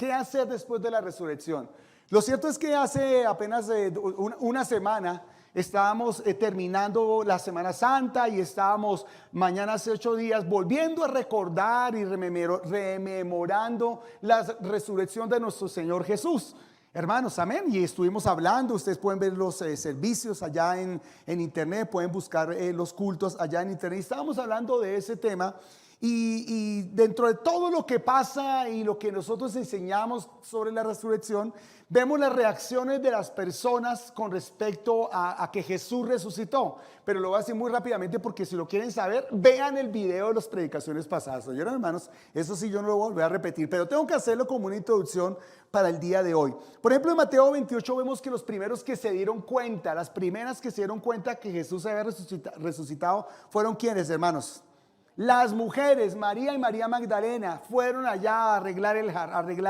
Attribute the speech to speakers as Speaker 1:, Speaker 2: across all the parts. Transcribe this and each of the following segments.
Speaker 1: ¿Qué hacer después de la resurrección? Lo cierto es que hace apenas una semana estábamos terminando la Semana Santa y estábamos mañana hace 8 días volviendo a recordar y rememorando la resurrección de nuestro Señor Jesús. Hermanos, amén. Y estuvimos hablando, ustedes pueden ver los servicios allá en internet, pueden buscar los cultos allá en internet. Estábamos hablando de ese tema. Y dentro de todo lo que pasa y lo que nosotros enseñamos sobre la resurrección, vemos las reacciones de las personas con respecto a que Jesús resucitó. Pero lo voy a decir muy rápidamente porque si lo quieren saber, vean el video de las predicaciones pasadas. ¿Oyeron, hermanos? Eso sí, yo no lo voy a repetir, pero tengo que hacerlo como una introducción para el día de hoy. Por ejemplo, en Mateo 28 vemos que los primeros que se dieron cuenta, las primeras que se dieron cuenta que Jesús había resucitado, fueron ¿quiénes, hermanos? Las mujeres, María y María Magdalena, fueron allá a arreglar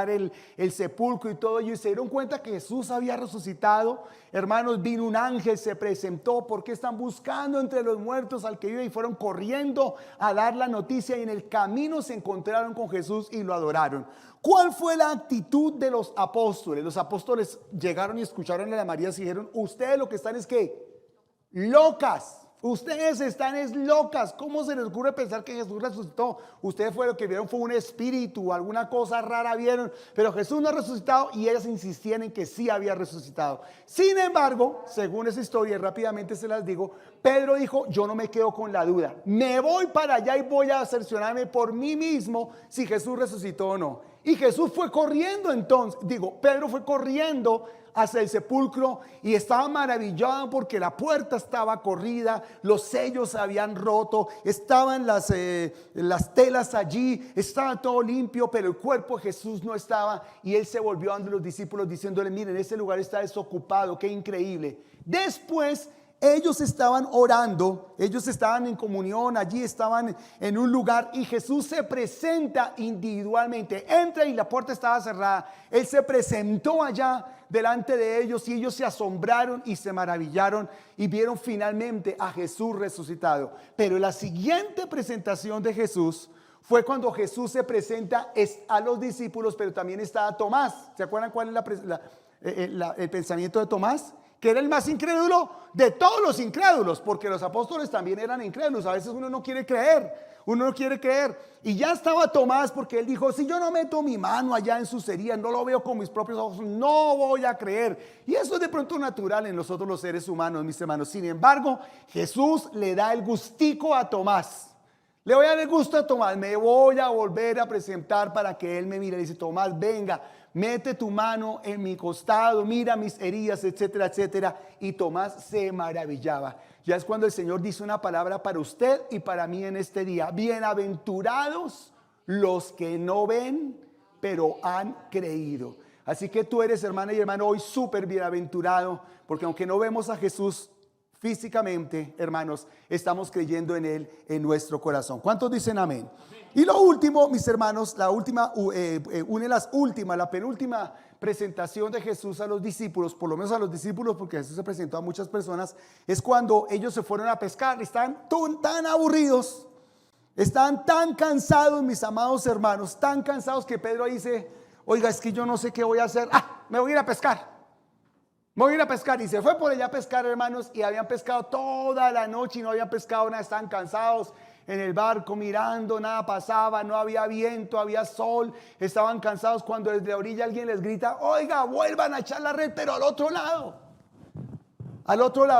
Speaker 1: el sepulcro y todo ello, y se dieron cuenta que Jesús había resucitado. Hermanos, vino un ángel, se presentó, porque están buscando entre los muertos al que vive, y fueron corriendo a dar la noticia, y en el camino se encontraron con Jesús y lo adoraron. ¿Cuál fue la actitud de los apóstoles? Los apóstoles llegaron y escucharon a la María y dijeron: ustedes lo que están es que locas. Ustedes están locas. ¿Cómo se les ocurre pensar que Jesús resucitó? Ustedes lo que vieron fue un espíritu, alguna cosa rara vieron, pero Jesús no ha resucitado, y ellas insistían en que sí había resucitado. Sin embargo, según esa historia, y rápidamente se las digo, Pedro dijo: yo no me quedo con la duda, me voy para allá y voy a cerciorarme por mí mismo si Jesús resucitó o no. Y Jesús fue corriendo Pedro fue corriendo hacia el sepulcro y estaba maravillado porque la puerta estaba corrida, los sellos se habían roto, estaban las telas allí, estaba todo limpio, pero el cuerpo de Jesús no estaba. Y él se volvió a los discípulos diciéndole: miren, ese lugar está desocupado, qué increíble. Después ellos estaban orando, ellos estaban en comunión, allí estaban en un lugar, y Jesús se presenta individualmente, entra y la puerta estaba cerrada. Él se presentó allá delante de ellos, y ellos se asombraron y se maravillaron y vieron finalmente a Jesús resucitado. Pero la siguiente presentación de Jesús fue cuando Jesús se presenta a los discípulos, pero también estaba Tomás. ¿Se acuerdan cuál es el pensamiento de Tomás? Que era el más incrédulo de todos los incrédulos, porque los apóstoles también eran incrédulos. A veces uno no quiere creer, y ya estaba Tomás, porque él dijo: si yo no meto mi mano allá en sus heridas, no lo veo con mis propios ojos, no voy a creer. Y eso es de pronto natural en nosotros los seres humanos, mis hermanos. Sin embargo, Jesús le da el gustico a Tomás. Le voy a dar el gusto a Tomás, me voy a volver a presentar para que él me mire. Le dice: Tomás, venga, mete tu mano en mi costado, mira mis heridas, etcétera, etcétera. Y Tomás se maravillaba. Ya es cuando el Señor dice una palabra para usted y para mí en este día: bienaventurados los que no ven, pero han creído. Así que tú eres, hermana y hermano, hoy súper bienaventurado, porque aunque no vemos a Jesús físicamente, hermanos, estamos creyendo en Él en nuestro corazón. ¿Cuántos dicen amén? Y lo último, mis hermanos, la penúltima presentación de Jesús a los discípulos, por lo menos a los discípulos, porque Jesús se presentó a muchas personas, es cuando ellos se fueron a pescar. Estaban tan aburridos, estaban tan cansados, mis amados hermanos, tan cansados, que Pedro dice: oiga, es que yo no sé qué voy a hacer, me voy a ir a pescar. Y se fue por allá a pescar, hermanos, y habían pescado toda la noche y no habían pescado nada. Estaban cansados en el barco mirando, nada pasaba, no había viento, había sol. Estaban cansados cuando desde la orilla alguien les grita: oiga, vuelvan a echar la red, pero al otro lado.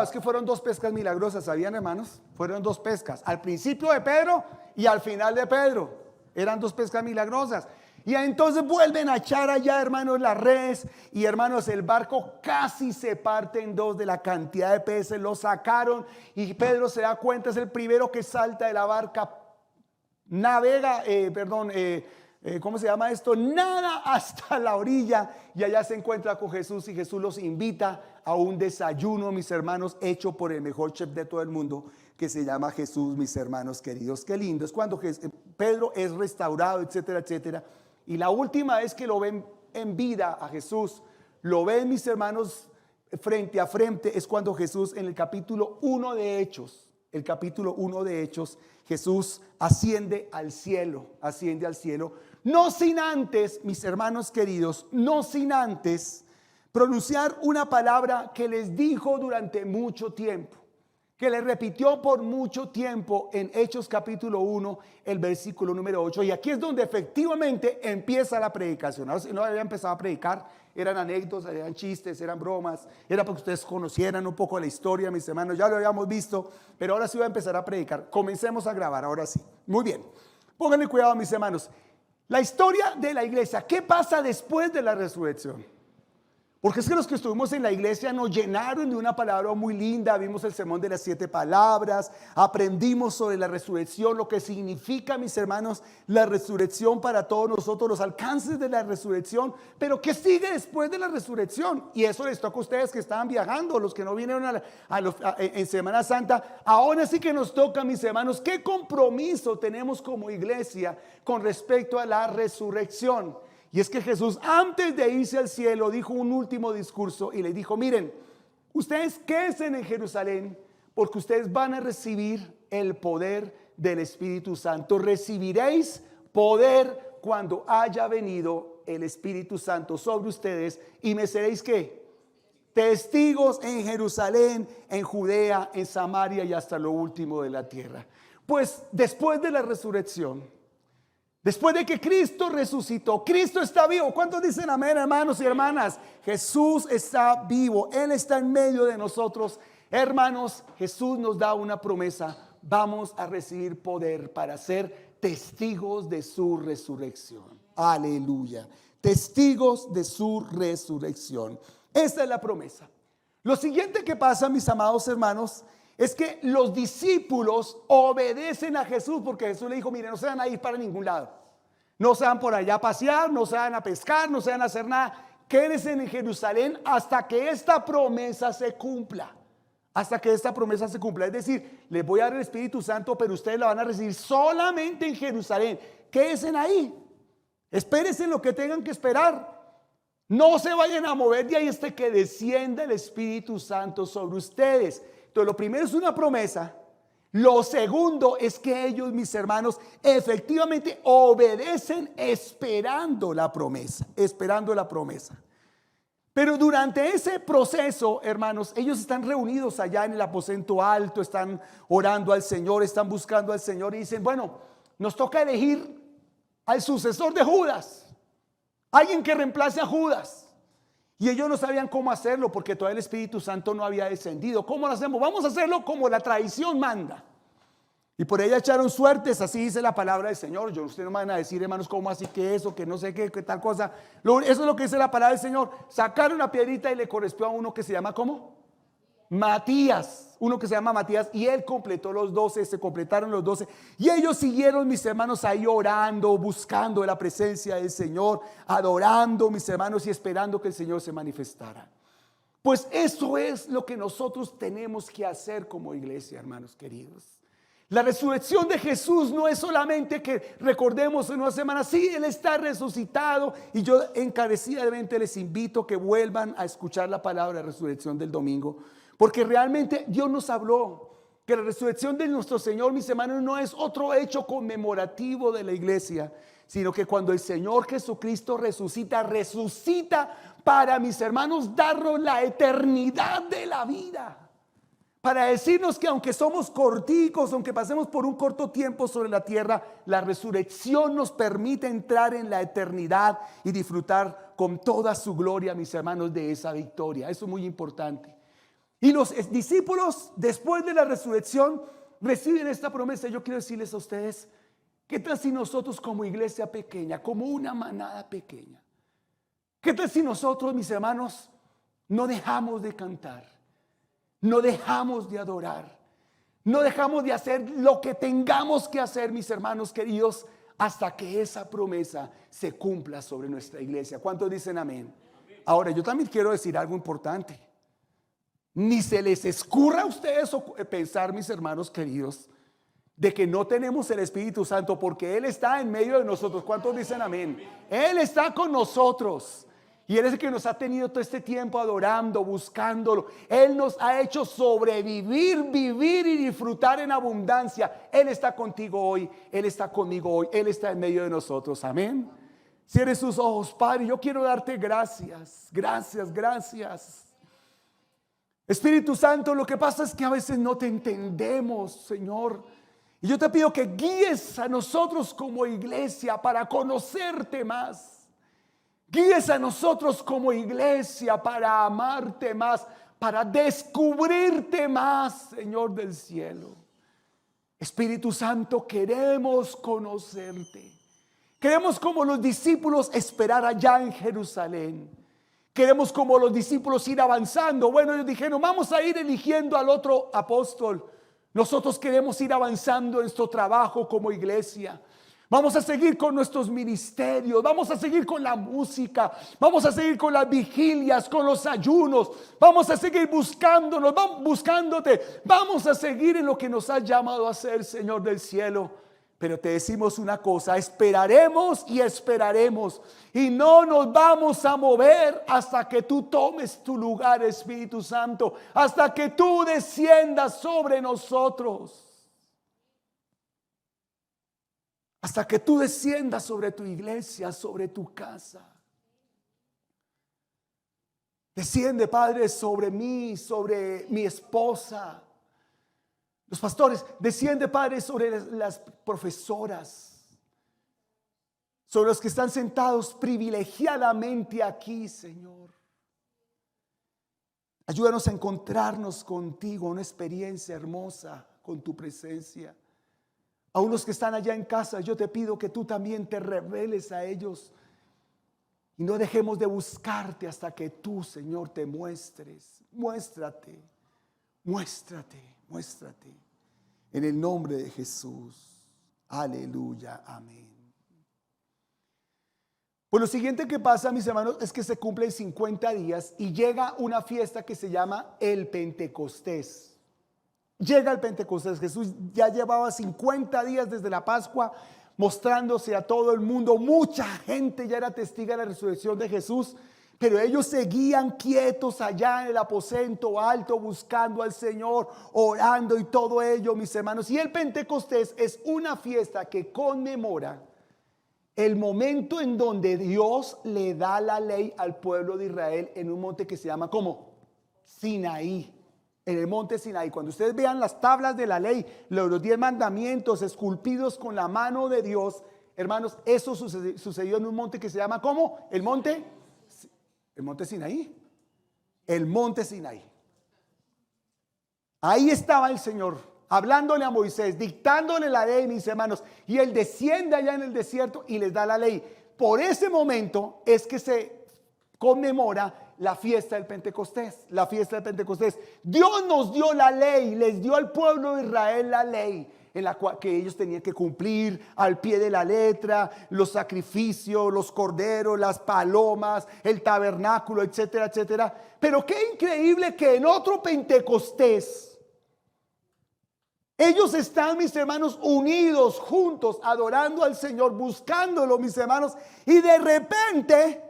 Speaker 1: Es que fueron 2 pescas milagrosas, ¿sabían, hermanos? Fueron 2 pescas, al principio de Pedro y al final de Pedro. Eran 2 pescas milagrosas. Y entonces vuelven a echar allá, hermanos, las redes, y hermanos, el barco casi se parte en 2 de la cantidad de peces. Lo sacaron y Pedro se da cuenta, es el primero que salta de la barca, navega, ¿cómo se llama esto? Nada hasta la orilla, y allá se encuentra con Jesús, y Jesús los invita a un desayuno, mis hermanos, hecho por el mejor chef de todo el mundo, que se llama Jesús, mis hermanos queridos. Qué lindo es cuando Pedro es restaurado, etcétera, etcétera. Y la última vez que lo ven en vida a Jesús, lo ven, mis hermanos, frente a frente, es cuando Jesús, en el capítulo 1 de Hechos, Jesús asciende al cielo, No sin antes, mis hermanos queridos, no sin antes pronunciar una palabra que les dijo durante mucho tiempo, que le repitió por mucho tiempo en Hechos capítulo 1, el versículo número 8. Y aquí es donde efectivamente empieza la predicación. Ahora, si no había empezado a predicar, eran anécdotas, eran chistes, eran bromas, era para que ustedes conocieran un poco la historia, mis hermanos. Ya lo habíamos visto, pero ahora sí voy a empezar a predicar. Comencemos a grabar, ahora sí. Muy bien. Pónganle cuidado, mis hermanos. La historia de la iglesia, ¿qué pasa después de la resurrección? Porque es que los que estuvimos en la iglesia nos llenaron de una palabra muy linda. Vimos el sermón de las 7 palabras, aprendimos sobre la resurrección, lo que significa, mis hermanos, la resurrección para todos nosotros, los alcances de la resurrección. Pero ¿qué sigue después de la resurrección? Y eso les toca a ustedes que estaban viajando, los que no vinieron en Semana Santa. Ahora sí que nos toca, mis hermanos, ¿qué compromiso tenemos como iglesia con respecto a la resurrección? Y es que Jesús, antes de irse al cielo, dijo un último discurso y le dijo: miren, ustedes quédense en Jerusalén porque ustedes van a recibir el poder del Espíritu Santo. Recibiréis poder cuando haya venido el Espíritu Santo sobre ustedes y me seréis ¿qué? Testigos en Jerusalén, en Judea, en Samaria y hasta lo último de la tierra. Pues después de la resurrección, después de que Cristo resucitó, Cristo está vivo. ¿Cuántos dicen amén, hermanos y hermanas? Jesús está vivo, Él está en medio de nosotros. Hermanos, Jesús nos da una promesa: vamos a recibir poder para ser testigos de su resurrección. Aleluya, testigos de su resurrección. Esta es la promesa. Lo siguiente que pasa, mis amados hermanos, es que los discípulos obedecen a Jesús, porque Jesús le dijo: miren, no se van a ir para ningún lado, no se van por allá a pasear, no se van a pescar, no se van a hacer nada. Quédense en Jerusalén hasta que esta promesa se cumpla. Hasta que esta promesa se cumpla. Es decir, les voy a dar el Espíritu Santo, pero ustedes la van a recibir solamente en Jerusalén. Quédense ahí, espérense lo que tengan que esperar. No se vayan a mover de ahí hasta que descienda el Espíritu Santo sobre ustedes. Entonces, lo primero es una promesa. Lo segundo es que ellos, mis hermanos, efectivamente obedecen esperando la promesa, esperando la promesa. Pero durante ese proceso, hermanos, ellos están reunidos allá en el aposento alto, están orando al Señor, están buscando al Señor y dicen: bueno, nos toca elegir al sucesor de Judas, alguien que reemplace a Judas. Y ellos no sabían cómo hacerlo porque todavía el Espíritu Santo no había descendido. ¿Cómo lo hacemos? Vamos a hacerlo como la tradición manda. Y por ella echaron suertes, así dice la palabra del Señor. Ustedes no me van a decir, hermanos, cómo así que eso, que no sé qué, que tal cosa. Eso es lo que dice la palabra del Señor. Sacaron una piedrita y le correspondió a uno que se llama, ¿cómo? Matías, uno que se llama Matías, y él completó los 12, se completaron los 12, y ellos siguieron, mis hermanos, ahí orando, buscando la presencia del Señor, adorando, mis hermanos, y esperando que el Señor se manifestara. Pues eso es lo que nosotros tenemos que hacer como iglesia, hermanos queridos. La resurrección de Jesús no es solamente que recordemos en una semana, sí, Él está resucitado, y yo encarecidamente les invito que vuelvan a escuchar la palabra de resurrección del domingo, porque realmente Dios nos habló que la resurrección de nuestro Señor, mis hermanos, no es otro hecho conmemorativo de la iglesia, sino que cuando el Señor Jesucristo resucita, resucita para, mis hermanos, darnos la eternidad de la vida. Para decirnos que aunque somos corticos, aunque pasemos por un corto tiempo sobre la tierra, la resurrección nos permite entrar en la eternidad y disfrutar con toda su gloria, mis hermanos, de esa victoria. Eso es muy importante. Y los discípulos, después de la resurrección, reciben esta promesa. Yo quiero decirles a ustedes, ¿qué tal si nosotros como iglesia pequeña, como una manada pequeña, qué tal si nosotros, mis hermanos, no dejamos de cantar, no dejamos de adorar, no dejamos de hacer lo que tengamos que hacer, mis hermanos queridos, hasta que esa promesa se cumpla sobre nuestra iglesia? ¿Cuántos dicen amén? Ahora, yo también quiero decir algo importante. Ni se les escurra a ustedes pensar, mis hermanos queridos, de que no tenemos el Espíritu Santo, porque Él está en medio de nosotros. ¿Cuántos dicen amén? Él está con nosotros. Y Él es el que nos ha tenido todo este tiempo adorando, buscándolo. Él nos ha hecho sobrevivir, vivir y disfrutar en abundancia. Él está contigo hoy, Él está conmigo hoy, Él está en medio de nosotros. Amén. Cierre sus ojos, Padre. Yo quiero darte gracias, gracias, gracias. Espíritu Santo, lo que pasa es que a veces no te entendemos, Señor. Y yo te pido que guíes a nosotros como iglesia para conocerte más. Guíes a nosotros como iglesia para amarte más, para descubrirte más, Señor del cielo. Espíritu Santo, queremos conocerte. Queremos como los discípulos esperar allá en Jerusalén. Queremos como los discípulos ir avanzando. Bueno, ellos dijeron, vamos a ir eligiendo al otro apóstol. Nosotros queremos ir avanzando en nuestro trabajo como iglesia. Vamos a seguir con nuestros ministerios, vamos a seguir con la música, vamos a seguir con las vigilias, con los ayunos, vamos a seguir buscándonos, buscándote, vamos a seguir en lo que nos has llamado a hacer, Señor del cielo. Pero te decimos una cosa, esperaremos y esperaremos y no nos vamos a mover hasta que tú tomes tu lugar, Espíritu Santo, hasta que tú desciendas sobre nosotros. Hasta que tú desciendas sobre tu iglesia, sobre tu casa. Desciende, Padre, sobre mí, sobre mi esposa. Los pastores, desciende, Padre, sobre las profesoras. Sobre los que están sentados privilegiadamente aquí, Señor. Ayúdanos a encontrarnos contigo, una experiencia hermosa con tu presencia. A unos que están allá en casa, yo te pido que tú también te reveles a ellos y no dejemos de buscarte hasta que tú, Señor, te muestres. Muéstrate, muéstrate, muéstrate. En el nombre de Jesús. Aleluya, amén. Pues lo siguiente que pasa, mis hermanos, es que se cumplen 50 días y llega una fiesta que se llama el Pentecostés. Llega el Pentecostés. Jesús ya llevaba 50 días desde la Pascua mostrándose a todo el mundo. Mucha gente ya era testigo de la resurrección de Jesús, pero ellos seguían quietos allá en el aposento alto buscando al Señor, orando y todo ello, mis hermanos. Y el Pentecostés es una fiesta que conmemora el momento en donde Dios le da la ley al pueblo de Israel en un monte que se llama ¿cómo? Sinaí. En el monte Sinaí, cuando ustedes vean las tablas de la ley, los 10 mandamientos esculpidos con la mano de Dios, hermanos, eso sucedió en un monte que se llama ¿cómo? El monte Sinaí. El monte Sinaí. Ahí estaba el Señor hablándole a Moisés, dictándole la ley, mis hermanos, y él desciende allá en el desierto y les da la ley. Por ese momento es que se conmemora la fiesta del Pentecostés, la fiesta del Pentecostés. Dios nos dio la ley, les dio al pueblo de Israel la ley en la cual que ellos tenían que cumplir al pie de la letra, los sacrificios, los corderos, las palomas, el tabernáculo, etcétera, etcétera. Pero qué increíble que en otro Pentecostés ellos están, mis hermanos, unidos, juntos, adorando al Señor, buscándolo, mis hermanos, y de repente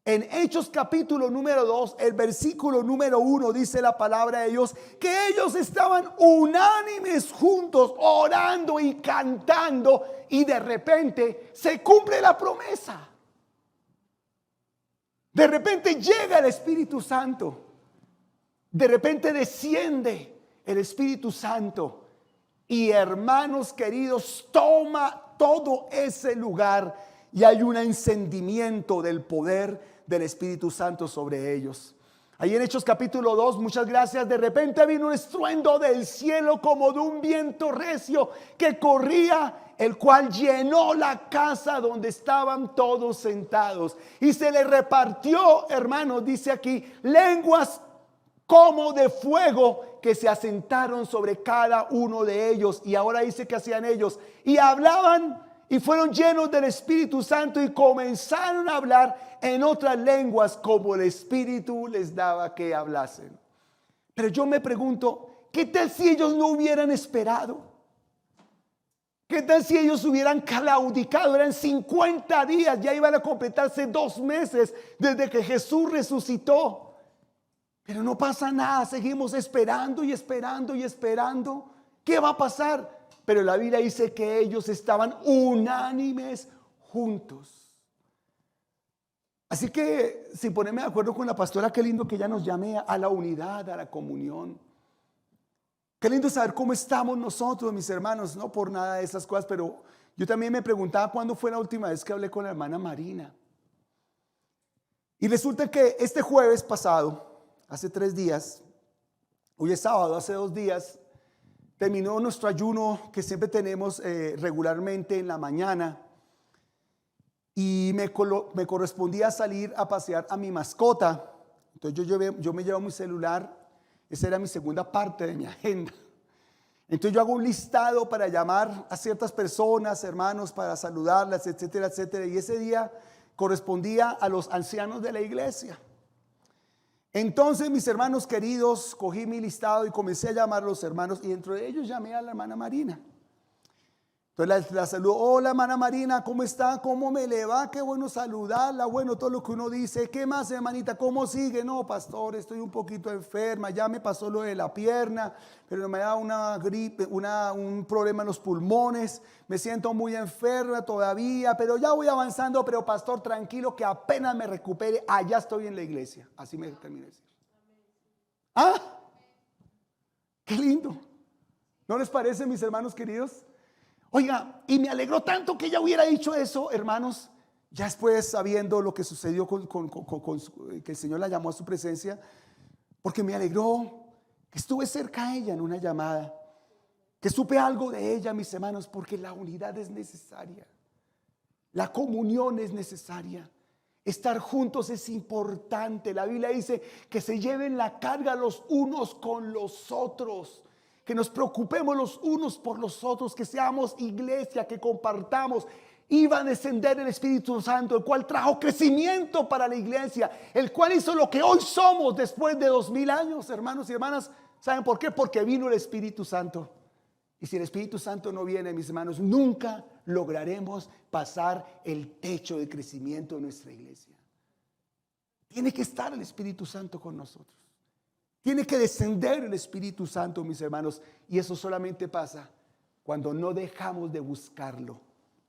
Speaker 1: en Hechos capítulo número 2, el versículo número 1 dice la palabra de Dios que ellos estaban unánimes juntos orando y cantando y de repente se cumple la promesa. De repente llega el Espíritu Santo. De repente desciende el Espíritu Santo y hermanos queridos, toma todo ese lugar y hay un encendimiento del poder del Espíritu Santo sobre ellos. Ahí en Hechos capítulo 2, muchas gracias, de repente vino un estruendo del cielo como de un viento recio que corría, el cual llenó la casa donde estaban todos sentados. Y se le repartió, hermanos, dice aquí, lenguas como de fuego que se asentaron sobre cada uno de ellos. Y ahora dice que hacían ellos. Y hablaban y fueron llenos del Espíritu Santo y comenzaron a hablar en otras lenguas como el Espíritu les daba que hablasen. Pero yo me pregunto, ¿qué tal si ellos no hubieran esperado? ¿Qué tal si ellos hubieran claudicado? Eran 50 días, ya iban a completarse 2 meses desde que Jesús resucitó. Pero no pasa nada, seguimos esperando y esperando y esperando. ¿Qué va a pasar? Pero la Biblia dice que ellos estaban unánimes juntos. Así que, sin ponerme de acuerdo con la pastora, qué lindo que ella nos llame a la unidad, a la comunión. Qué lindo saber cómo estamos nosotros, mis hermanos, no por nada de esas cosas, pero yo también me preguntaba cuándo fue la última vez que hablé con la hermana Marina. Y resulta que este jueves pasado, hace 3 días, hoy es sábado, hace 2 días, terminó nuestro ayuno que siempre tenemos regularmente en la mañana. Y me correspondía salir a pasear a mi mascota. Entonces yo me llevo mi celular. Esa era mi segunda parte de mi agenda. Entonces yo hago un listado para llamar a ciertas personas, hermanos, para saludarlas, etcétera, etcétera. Y ese día correspondía a los ancianos de la iglesia. Entonces, mis hermanos queridos, cogí mi listado y comencé a llamar a los hermanos. Y dentro de ellos llamé a la hermana Marina. Entonces la saludo: hola hermana Marina, ¿cómo está? ¿Cómo me le va? Qué bueno saludarla, bueno, todo lo que uno dice. ¿Qué más, hermanita? ¿Cómo sigue? No, pastor, estoy un poquito enferma, ya me pasó lo de la pierna, pero me da una gripe, un problema en los pulmones, me siento muy enferma todavía, pero ya voy avanzando. Pero pastor, tranquilo, que apenas me recupere, allá estoy en la iglesia. Así me terminé de decir. ¿Ah? Qué lindo. ¿No les parece, mis hermanos queridos? Oiga, y me alegró tanto que ella hubiera dicho eso, hermanos. Ya después, sabiendo lo que sucedió que el Señor la llamó a su presencia, porque me alegró que estuve cerca a ella en una llamada, que supe algo de ella, mis hermanos, porque la unidad es necesaria, la comunión es necesaria, estar juntos es importante. La Biblia dice que se lleven la carga los unos con los otros, que nos preocupemos los unos por los otros, que seamos iglesia, que compartamos. Iba a descender el Espíritu Santo, el cual trajo crecimiento para la iglesia, el cual hizo lo que hoy somos después de 2000 años, hermanos y hermanas. ¿Saben por qué? Porque vino el Espíritu Santo. Y si el Espíritu Santo no viene, mis hermanos, nunca lograremos pasar el techo de crecimiento de nuestra iglesia. Tiene que estar el Espíritu Santo con nosotros. Tiene que descender el Espíritu Santo, mis hermanos. Y eso solamente pasa cuando no dejamos de buscarlo,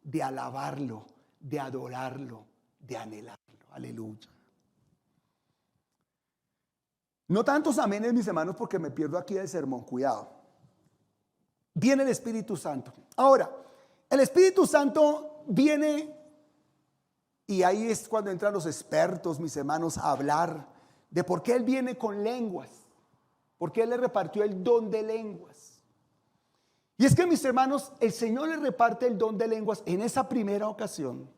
Speaker 1: de alabarlo, de adorarlo, de anhelarlo. Aleluya. No tantos amenes, mis hermanos, porque me pierdo aquí del sermón. Cuidado. Viene el Espíritu Santo. Ahora, el Espíritu Santo viene, y ahí es cuando entran los expertos, mis hermanos, a hablar de por qué Él viene con lenguas. Porque Él le repartió el don de lenguas. Y es que, mis hermanos, el Señor le reparte el don de lenguas en esa primera ocasión,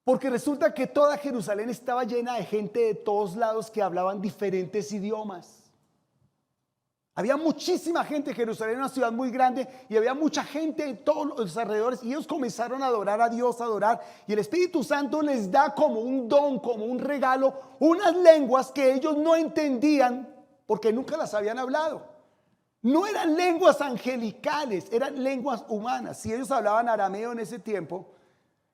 Speaker 1: porque resulta que toda Jerusalén estaba llena de gente de todos lados que hablaban diferentes idiomas. Había muchísima gente. Jerusalén era una ciudad muy grande y había mucha gente en todos los alrededores, y ellos comenzaron a adorar a Dios, a adorar, y el Espíritu Santo les da como un don, como un regalo, unas lenguas que ellos no entendían porque nunca las habían hablado. No eran lenguas angelicales, eran lenguas humanas. Si ellos hablaban arameo en ese tiempo,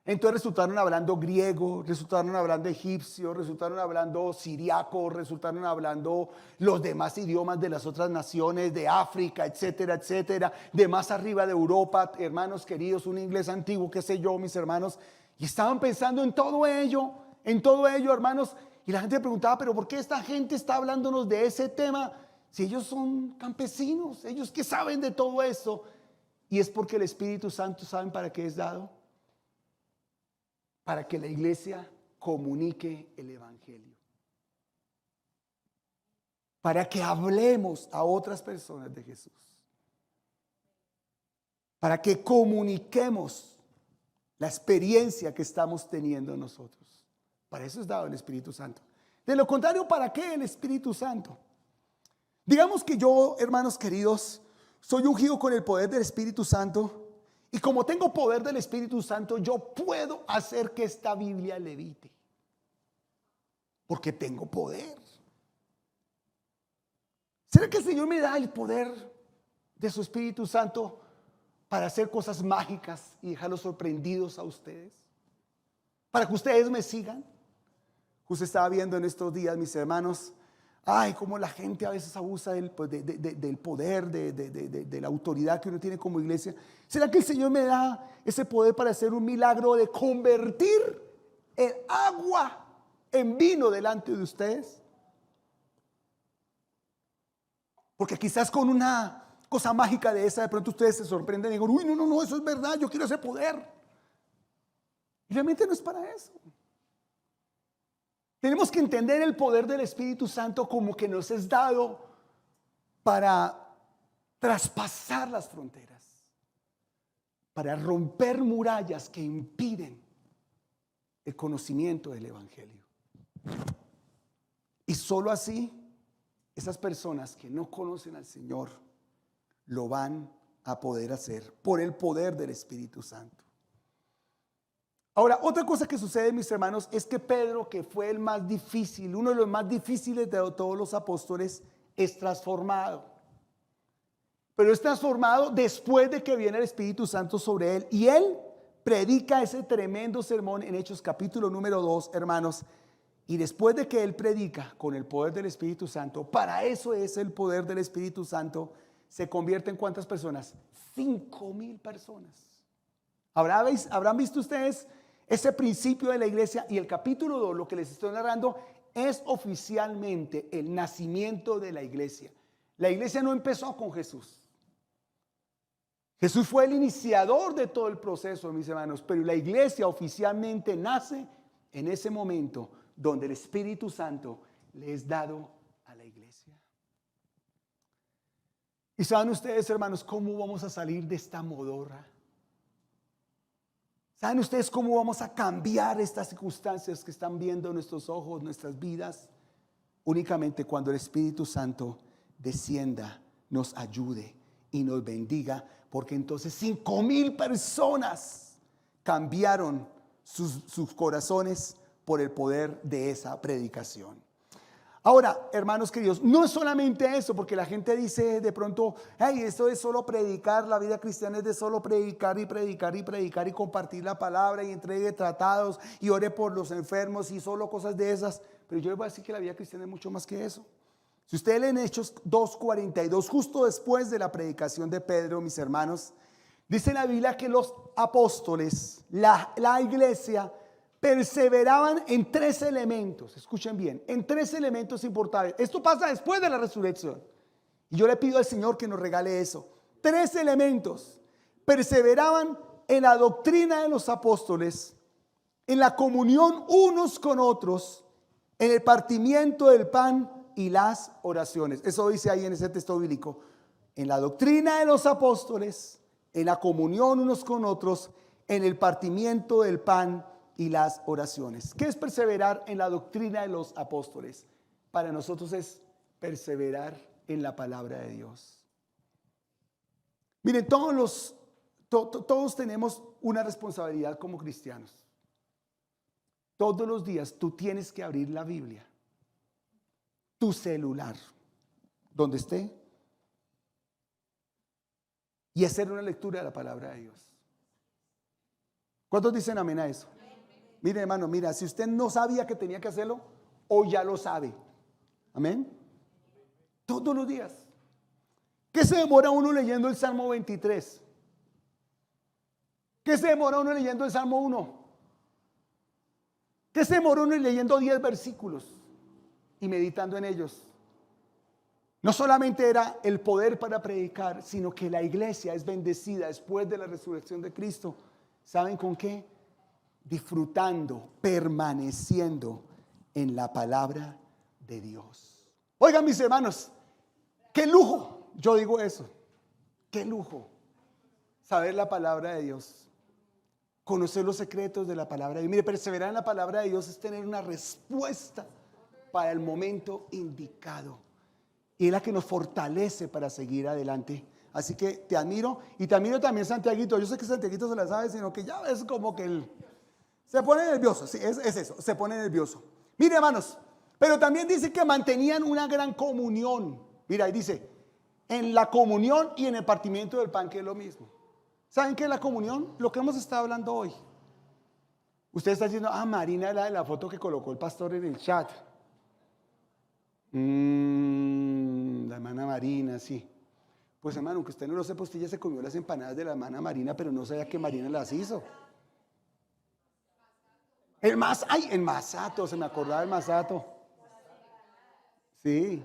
Speaker 1: entonces resultaron hablando griego, resultaron hablando egipcio, resultaron hablando siriaco, resultaron hablando los demás idiomas de las otras naciones de África, etcétera, etcétera, de más arriba de Europa, hermanos queridos, un inglés antiguo, qué sé yo, mis hermanos, y estaban pensando en todo ello, hermanos, y la gente preguntaba: pero ¿por qué esta gente está hablándonos de ese tema? Si ellos son campesinos, ellos que saben de todo eso. Y es porque el Espíritu Santo, ¿saben para qué es dado? Para que la iglesia comunique el evangelio, para que hablemos a otras personas de Jesús, para que comuniquemos la experiencia que estamos teniendo nosotros. Para eso es dado el Espíritu Santo. De lo contrario, ¿para qué el Espíritu Santo? Digamos que yo, hermanos queridos, soy ungido con el poder del Espíritu Santo. Y como tengo poder del Espíritu Santo, yo puedo hacer que esta Biblia levite, porque tengo poder. ¿Será que el Señor me da el poder de su Espíritu Santo para hacer cosas mágicas y dejarlos sorprendidos a ustedes, para que ustedes me sigan. Justo estaba viendo en estos días, mis hermanos, ay, cómo la gente a veces abusa del poder, de la autoridad que uno tiene como iglesia. ¿Será que el Señor me da ese poder para hacer un milagro de convertir el agua en vino delante de ustedes? Porque quizás con una cosa mágica de esa, de pronto ustedes se sorprenden y digan, uy, no, eso es verdad, yo quiero ese poder. Y realmente no es para eso. Tenemos que entender el poder del Espíritu Santo como que nos es dado para traspasar las fronteras, para romper murallas que impiden el conocimiento del Evangelio. Y solo así, esas personas que no conocen al Señor lo van a poder hacer por el poder del Espíritu Santo. Ahora, otra cosa que sucede, mis hermanos, es que Pedro, que fue el más difícil, uno de los más difíciles de todos los apóstoles, es transformado. Pero es transformado después de que viene el Espíritu Santo sobre él. Y él predica ese tremendo sermón en Hechos capítulo número 2, hermanos. Y después de que él predica con el poder del Espíritu Santo, para eso es el poder del Espíritu Santo, se convierte en ¿cuántas personas? 5,000 personas. ¿Habrán visto ustedes ese principio de la iglesia? Y el capítulo 2, lo que les estoy narrando, es oficialmente el nacimiento de la iglesia. La iglesia no empezó con Jesús. Jesús fue el iniciador de todo el proceso, mis hermanos, pero la iglesia oficialmente nace en ese momento donde el Espíritu Santo le es dado a la iglesia. Y saben ustedes, hermanos, cómo vamos a salir de esta modorra. ¿Saben ustedes cómo vamos a cambiar estas circunstancias que están viendo nuestros ojos, nuestras vidas? Únicamente cuando el Espíritu Santo descienda, nos ayude y nos bendiga, porque entonces 5,000 personas cambiaron sus corazones por el poder de esa predicación. Ahora, hermanos queridos, no es solamente eso, porque la gente dice de pronto, hey, esto es solo predicar, la vida cristiana es de solo predicar y predicar y predicar y compartir la palabra y entregue tratados y ore por los enfermos y solo cosas de esas. Pero yo les voy a decir que la vida cristiana es mucho más que eso. Si ustedes leen Hechos 2:42, justo después de la predicación de Pedro, mis hermanos, dice la Biblia que los apóstoles, la iglesia, perseveraban en 3 elementos. Escuchen bien, en 3 elementos importantes. Esto pasa después de la resurrección. Y yo le pido al Señor que nos regale eso. 3 elementos. Perseveraban en la doctrina de los apóstoles, en la comunión unos con otros, en el partimiento del pan y las oraciones. Eso dice ahí en ese texto bíblico. En la doctrina de los apóstoles, en la comunión unos con otros, en el partimiento del pan y las oraciones. ¿Qué es perseverar en la doctrina de los apóstoles? Para nosotros es perseverar en la palabra de Dios. Miren, todos tenemos una responsabilidad como cristianos. Todos los días tú tienes que abrir la Biblia, tu celular, donde esté, y hacer una lectura de la palabra de Dios. ¿Cuántos dicen amén a eso? Mire, hermano, mira, si usted no sabía que tenía que hacerlo, hoy ya lo sabe. Amén. Todos los días. ¿Qué se demora uno leyendo el Salmo 23? ¿Qué se demora uno leyendo el Salmo 1? ¿Qué se demora uno leyendo 10 versículos y meditando en ellos? No solamente era el poder para predicar, sino que la iglesia es bendecida después de la resurrección de Cristo. ¿Saben con qué? Disfrutando, permaneciendo en la palabra de Dios. Oigan, mis hermanos, qué lujo, yo digo eso, qué lujo saber la palabra de Dios, conocer los secretos de la palabra de Dios. Mire, perseverar en la palabra de Dios es tener una respuesta para el momento indicado, y es la que nos fortalece para seguir adelante. Así que te admiro, y te admiro también, Santiaguito. Yo sé que Santiaguito se la sabe, sino que ya es como que él se pone nervioso. Sí, es eso, se pone nervioso. Mire, hermanos, pero también dice que mantenían una gran comunión. Mira, ahí dice, en la comunión y en el partimiento del pan, que es lo mismo. ¿Saben qué es la comunión? Lo que hemos estado hablando hoy. Usted está diciendo, Marina es la de la foto que colocó el pastor en el chat. La hermana Marina, sí. Pues hermano, aunque usted no lo sepa, usted ya se comió las empanadas de la hermana Marina, pero no sabía que Marina las hizo. El Masato, se me acordaba del Masato. Sí,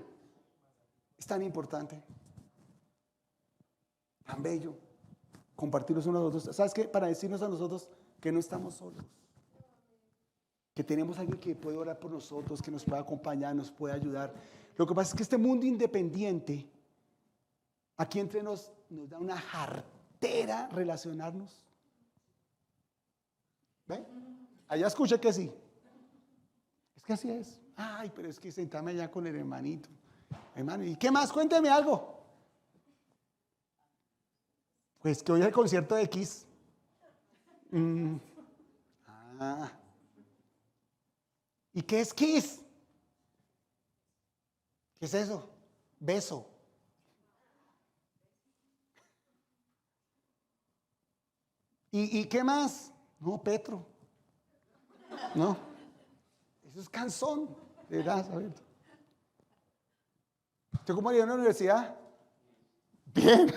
Speaker 1: es tan importante, tan bello, compartirnos unos a otros. ¿Sabes qué? Para decirnos a nosotros que no estamos solos, que tenemos alguien que puede orar por nosotros, que nos puede acompañar, nos puede ayudar. Lo que pasa es que este mundo independiente, aquí entre nos da una jartera relacionarnos. ¿Ven? Allá escuché que sí. Es que así es. Ay, pero es que sentarme allá con el hermanito. Hermano, ¿y qué más? Cuénteme algo. Pues que hoy es el concierto de Kiss. ¿Y qué es Kiss? ¿Qué es eso? Beso. ¿Y qué más? No, Petro. No. Eso es canzón. De verdad, ¿sabes? ¿Usted cómo haría en la universidad? Bien.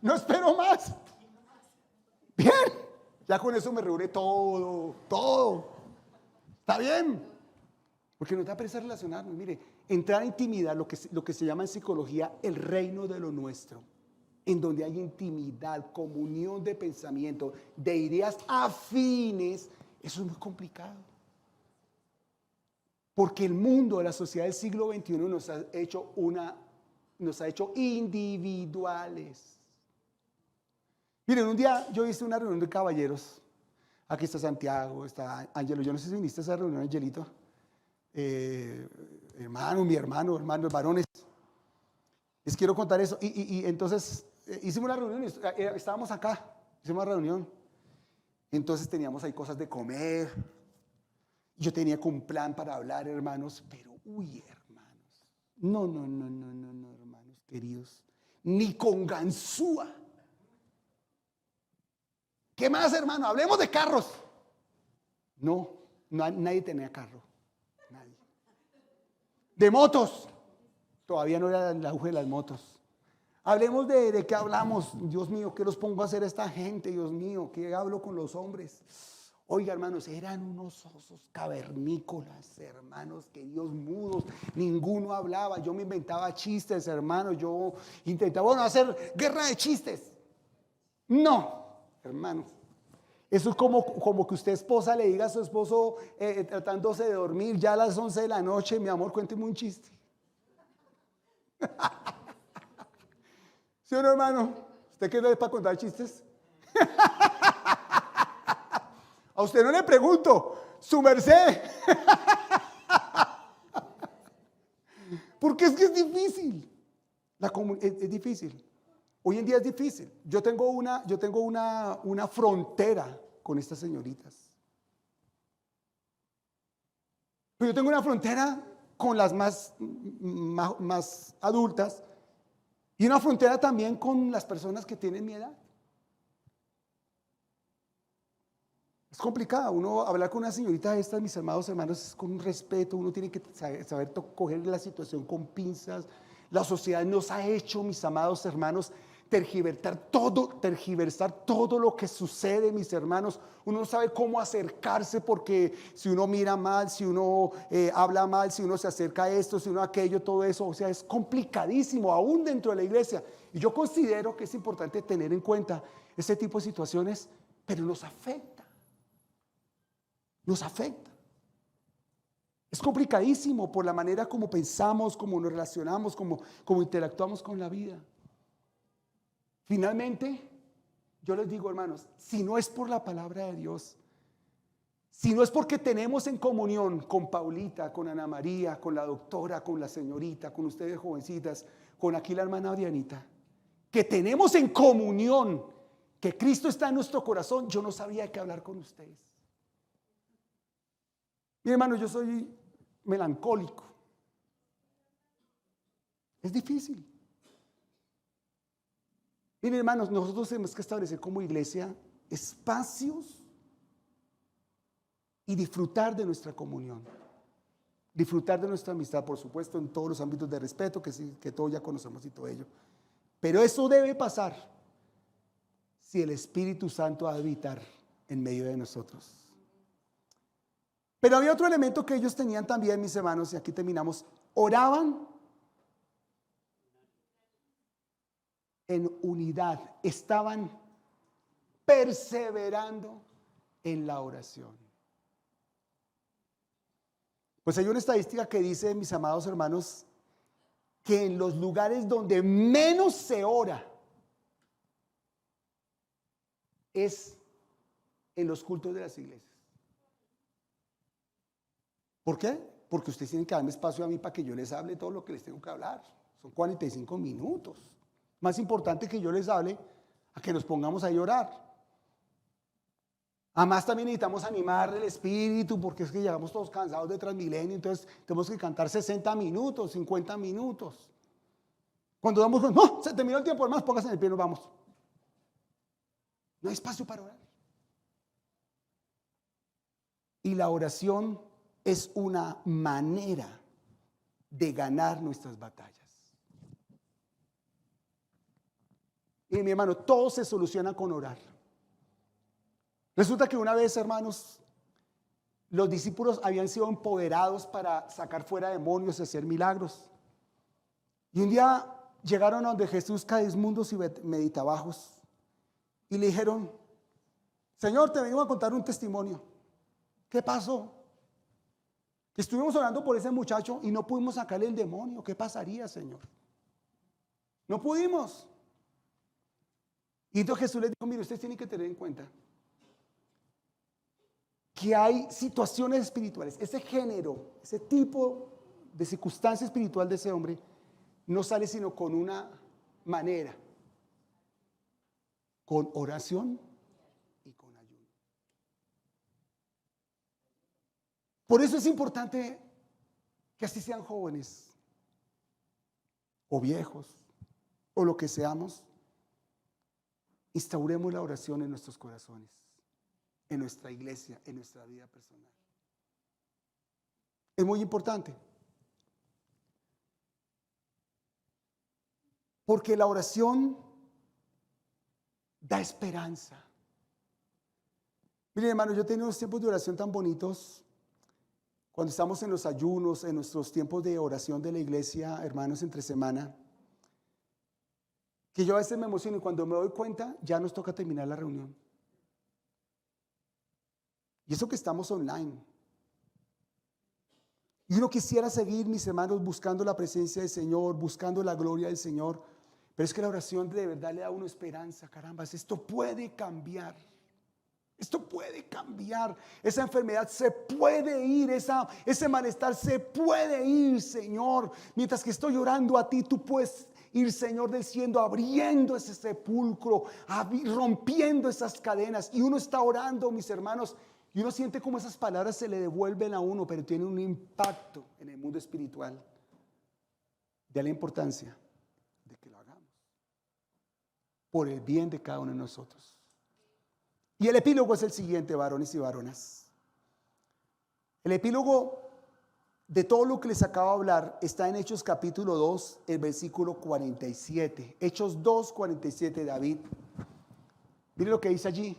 Speaker 1: No espero más. Bien. Ya con eso me reúne todo. ¿Está bien? Porque nos da pereza relacionarnos. Mire, entrar en intimidad, lo que se llama en psicología el reino de lo nuestro, en donde hay intimidad, comunión de pensamiento, de ideas afines, eso es muy complicado. Porque el mundo, la sociedad del siglo XXI nos ha hecho individuales. Miren, un día yo hice una reunión de caballeros. Aquí está Santiago, está Ángelo. Yo no sé si viniste a esa reunión, Angelito. Hermanos varones. Les quiero contar eso. Y entonces hicimos la reunión, estábamos acá, hicimos la reunión. Entonces teníamos ahí cosas de comer. Yo tenía un plan para hablar, hermanos, pero hermanos. No, hermanos queridos. Ni con ganzúa. ¿Qué más, hermano? Hablemos de carros. No, nadie tenía carro. Nadie. De motos. Todavía no era el auge de las motos. Hablemos de qué hablamos. Dios mío, ¿qué los pongo a hacer esta gente? Dios mío, ¿qué hablo con los hombres? Oiga, hermanos, eran unos osos cavernícolas, hermanos, queridos, mudos. Ninguno hablaba. Yo me inventaba chistes, hermanos. Yo intentaba, hacer guerra de chistes. No, hermanos. Eso es como que usted, esposa, le diga a su esposo, tratándose de dormir, ya a las 11 de la noche, mi amor, cuénteme un chiste. ¿Sí o no, hermano? ¿Usted qué no es para contar chistes? A usted no le pregunto, su merced. Porque es que es difícil. Es difícil. Hoy en día es difícil. Yo tengo una frontera con estas señoritas. Pero yo tengo una frontera con las más adultas y una frontera también con las personas que tienen mi edad. Es complicado. Uno hablar con una señorita de estas, mis amados hermanos, es con un respeto. Uno tiene que saber coger la situación con pinzas. La sociedad nos ha hecho, mis amados hermanos, tergiversar todo lo que sucede, mis hermanos. Uno no sabe cómo acercarse, porque si uno mira mal, si uno habla mal, si uno se acerca a esto, si uno a aquello, todo eso, o sea, es complicadísimo aún dentro de la iglesia. Y yo considero que es importante tener en cuenta ese tipo de situaciones, pero nos afecta. Nos afecta. Es complicadísimo por la manera como pensamos, como nos relacionamos, como interactuamos con la vida. Finalmente, yo les digo, hermanos, si no es por la palabra de Dios, si no es porque tenemos en comunión con Paulita, con Ana María, con la doctora, con la señorita, con ustedes jovencitas, con aquí la hermana Adrianita, que tenemos en comunión que Cristo está en nuestro corazón, yo no sabía qué hablar con ustedes. Mi hermano, yo soy melancólico. Es difícil. Miren, hermanos, nosotros tenemos que establecer como iglesia espacios y disfrutar de nuestra comunión. Disfrutar de nuestra amistad, por supuesto, en todos los ámbitos de respeto, que sí, que todos ya conocemos y todo ello. Pero eso debe pasar si el Espíritu Santo va a habitar en medio de nosotros. Pero había otro elemento que ellos tenían también, mis hermanos, y aquí terminamos. Oraban en unidad, estaban perseverando en la oración. Pues hay una estadística que dice, mis amados hermanos, que en los lugares donde menos se ora es en los cultos de las iglesias. ¿Por qué? Porque ustedes tienen que darme espacio a mí para que yo les hable todo lo que les tengo que hablar. Son 45 minutos. Más importante que yo les hable a que nos pongamos a llorar. Además también necesitamos animar el espíritu, porque es que llegamos todos cansados de Transmilenio, entonces tenemos que cantar 60 minutos, 50 minutos. Cuando damos, no, se terminó el tiempo, hermanos, pónganse en el pie, nos vamos. No hay espacio para orar. Y la oración es una manera de ganar nuestras batallas. Y mi hermano, todo se soluciona con orar. Resulta que una vez, hermanos, los discípulos habían sido empoderados para sacar fuera demonios y hacer milagros. Y un día llegaron a donde Jesús cabizmundos y meditabajos y le dijeron: Señor, te vengo a contar un testimonio. ¿Qué pasó? Que estuvimos orando por ese muchacho y no pudimos sacarle el demonio. ¿Qué pasaría, Señor? No pudimos. Y entonces Jesús les dijo: mire, ustedes tienen que tener en cuenta que hay situaciones espirituales, ese género, ese tipo de circunstancia espiritual de ese hombre no sale sino con una manera: con oración y con ayuno. Por eso es importante que así sean jóvenes o viejos o lo que seamos, instauremos la oración en nuestros corazones, en nuestra iglesia, en nuestra vida personal. Es muy importante, porque la oración da esperanza. Miren, hermanos, yo he tenido unos tiempos de oración tan bonitos cuando estamos en los ayunos, en nuestros tiempos de oración de la iglesia, hermanos, entre semana, que yo a veces me emociono y cuando me doy cuenta ya nos toca terminar la reunión. Y eso que estamos online. Y uno quisiera seguir, mis hermanos, buscando la presencia del Señor, buscando la gloria del Señor. Pero es que la oración de verdad le da a uno esperanza. Caramba, esto puede cambiar. Esto puede cambiar. Esa enfermedad se puede ir. Ese malestar se puede ir, Señor. Mientras que estoy orando a ti, tú puedes ir, Señor, desciendo, abriendo ese sepulcro, rompiendo esas cadenas. Y uno está orando, mis hermanos, y uno siente como esas palabras se le devuelven a uno, pero tiene un impacto en el mundo espiritual. De la importancia de que lo hagamos por el bien de cada uno de nosotros. Y el epílogo es el siguiente, varones y varonas. El epílogo de todo lo que les acabo de hablar está en Hechos capítulo 2, el versículo 47. Hechos 2, 47, David. Miren lo que dice allí.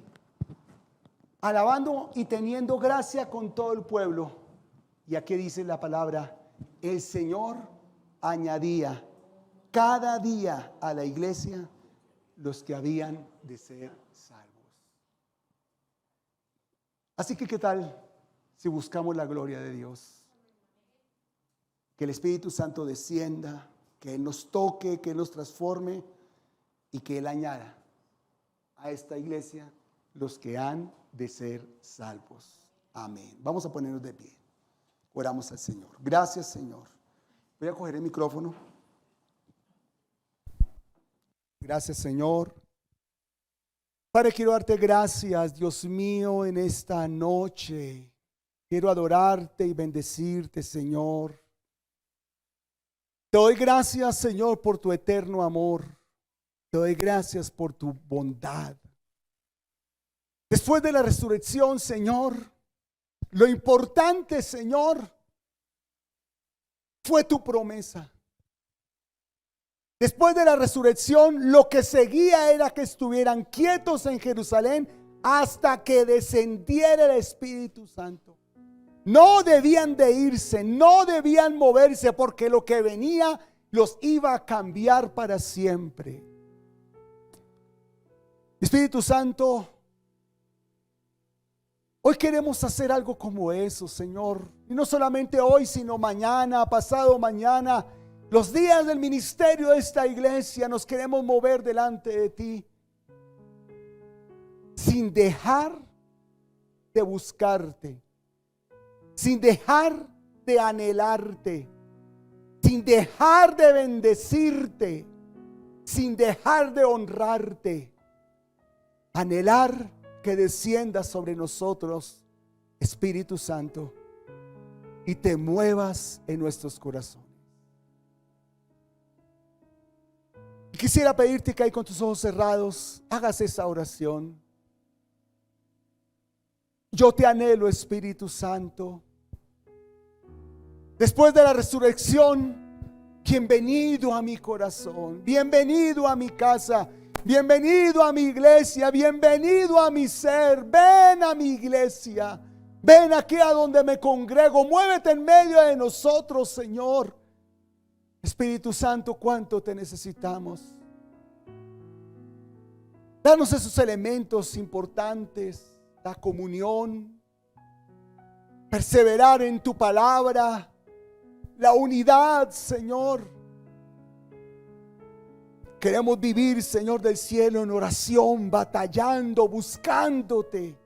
Speaker 1: Alabando y teniendo gracia con todo el pueblo. Y aquí dice la palabra: el Señor añadía cada día a la iglesia los que habían de ser salvos. Así que, ¿qué tal si buscamos la gloria de Dios? Que el Espíritu Santo descienda, que Él nos toque, que Él nos transforme y que Él añada a esta iglesia los que han de ser salvos. Amén. Vamos a ponernos de pie. Oramos al Señor. Gracias, Señor. Voy a coger el micrófono. Gracias, Señor. Padre, quiero darte gracias, Dios mío, en esta noche. Quiero adorarte y bendecirte, Señor. Te doy gracias, Señor, por tu eterno amor. Te doy gracias por tu bondad. Después de la resurrección, Señor, lo importante, Señor, fue tu promesa. Después de la resurrección, lo que seguía era que estuvieran quietos en Jerusalén hasta que descendiera el Espíritu Santo. No debían de irse, no debían moverse, porque lo que venía los iba a cambiar para siempre. Espíritu Santo, hoy queremos hacer algo como eso, Señor. Y no solamente hoy, sino mañana, pasado mañana, los días del ministerio de esta iglesia, nos queremos mover delante de ti, sin dejar de buscarte, sin dejar de anhelarte, sin dejar de bendecirte, sin dejar de honrarte. Anhelar que desciendas sobre nosotros, Espíritu Santo, y te muevas en nuestros corazones. Y quisiera pedirte que ahí con tus ojos cerrados hagas esa oración. Yo te anhelo, Espíritu Santo. Después de la resurrección, bienvenido a mi corazón, bienvenido a mi casa, bienvenido a mi iglesia, bienvenido a mi ser. Ven a mi iglesia, ven aquí a donde me congrego, muévete en medio de nosotros, Señor. Espíritu Santo, cuánto te necesitamos. Danos esos elementos importantes, la comunión, perseverar en tu palabra, la unidad, Señor. Queremos vivir, Señor del cielo, en oración, batallando, buscándote,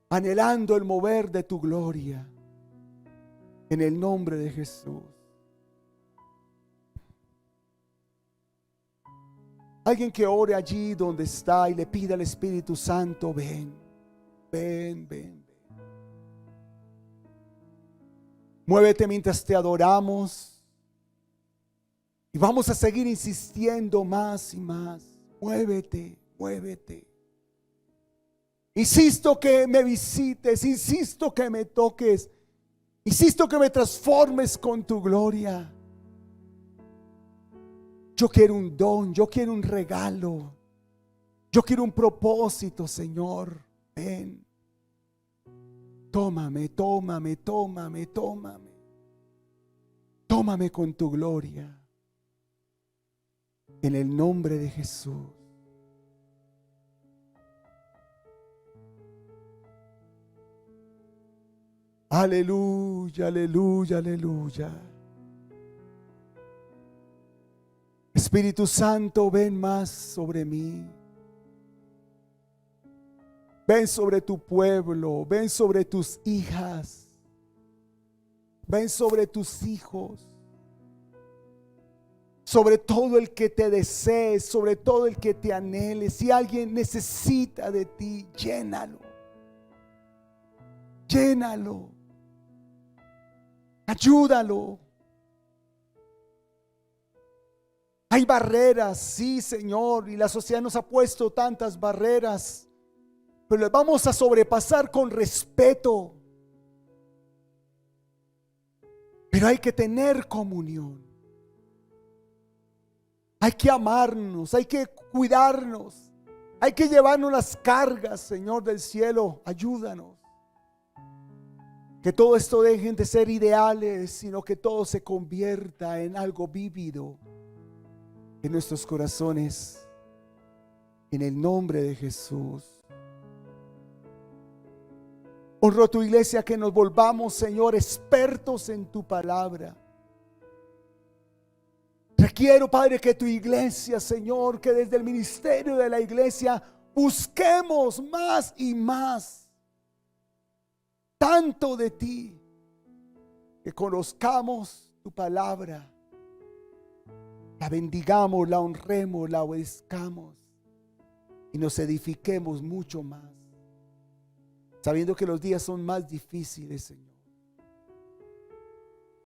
Speaker 1: anhelando el mover de tu gloria, en el nombre de Jesús. Alguien que ore allí donde está y le pida al Espíritu Santo, ven, ven, ven, ven. Muévete mientras te adoramos. Y vamos a seguir insistiendo más y más. Muévete, muévete. Insisto que me visites, insisto que me toques, insisto que me transformes con tu gloria. Yo quiero un don, yo quiero un regalo, yo quiero un propósito, Señor. Ven. Tómame, tómame, tómame, tómame. Tómame con tu gloria. En el nombre de Jesús. Aleluya, aleluya, aleluya. Espíritu Santo, ven más sobre mí. Ven sobre tu pueblo, ven sobre tus hijas, ven sobre tus hijos, sobre todo el que te desee, sobre todo el que te anhele. Si alguien necesita de ti, llénalo, llénalo, ayúdalo. Hay barreras, sí, Señor, y la sociedad nos ha puesto tantas barreras, pero las vamos a sobrepasar con respeto. Pero hay que tener comunión. Hay que amarnos, hay que cuidarnos, hay que llevarnos las cargas, Señor del cielo, ayúdanos. Que todo esto dejen de ser ideales, sino que todo se convierta en algo vívido en nuestros corazones, en el nombre de Jesús. Honro a tu iglesia, que nos volvamos, Señor, expertos en tu palabra. Requiero, Padre, que tu iglesia, Señor, que desde el ministerio de la iglesia busquemos más y más, tanto de ti, que conozcamos tu palabra, la bendigamos, la honremos, la obedezcamos y nos edifiquemos mucho más, sabiendo que los días son más difíciles, Señor.